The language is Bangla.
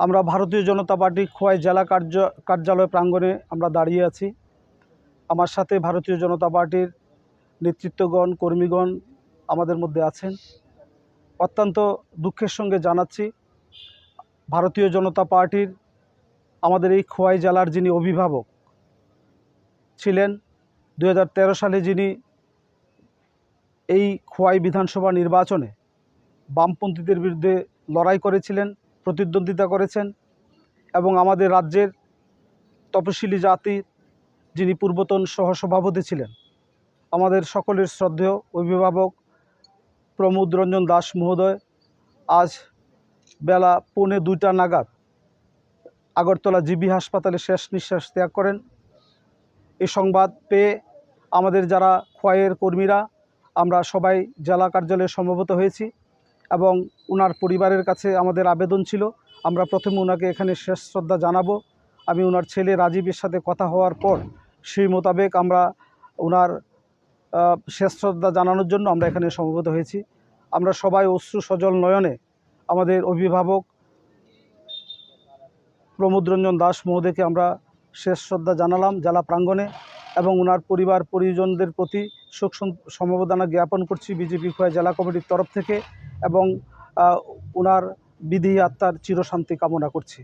আমরা ভারতীয় জনতা পার্টি খোয়াই জেলা কার্যালয় প্রাঙ্গণে আমরা দাঁড়িয়ে আছি। আমার সাথে ভারতীয় জনতা পার্টির নেতৃত্বগণ, কর্মীগণ আমাদের মধ্যে আছেন। অত্যন্ত দুঃখের সঙ্গে জানাচ্ছি, ভারতীয় জনতা পার্টির আমাদের এই খোয়াই জেলার যিনি অভিভাবক ছিলেন, 2013 সালে যিনি এই খোয়াই বিধানসভা নির্বাচনে বামপন্থীদের বিরুদ্ধে লড়াই করেছিলেন, প্রতিদ্বন্দ্বিতা করেছেন এবং আমাদের রাজ্যের তপশিলি জাতির যিনি পূর্বতন সহসভাপতি ছিলেন, আমাদের সকলের শ্রদ্ধেয় অভিভাবক প্রমোদ রঞ্জন দাস মহোদয় আজ বেলা 1:45 নাগাদ আগরতলা জিবি হাসপাতালে শেষ নিঃশ্বাস ত্যাগ করেন। এই সংবাদ পেয়ে আমাদের যারা খোয়াইয়ের কর্মীরা আমরা সবাই জেলা কার্যালয়ে সমবেত হয়েছি এবং ওনার পরিবারের কাছে আমাদের আবেদন ছিল, আমরা প্রথমে ওনাকে এখানে শেষ শ্রদ্ধা জানাবো। আমি ওনার ছেলে রাজীবের সাথে কথা হওয়ার পর সেই মোতাবেক আমরা ওনার শেষ শ্রদ্ধা জানানোর জন্য আমরা এখানে সমবেত হয়েছি। আমরা সবাই অশ্রু সজল নয়নে আমাদের অভিভাবক প্রমোদ রঞ্জন দাস মহোদয়কে আমরা শেষ শ্রদ্ধা জানালাম জেলা প্রাঙ্গণে এবং ওনার পরিবার পরিজনদের প্রতি শোক সমবেদনা জ্ঞাপন করছি বিজেপি খোয়াই জেলা কমিটির তরফ থেকে এবং ওনার বিধি আত্মার চিরশান্তি কামনা করছি।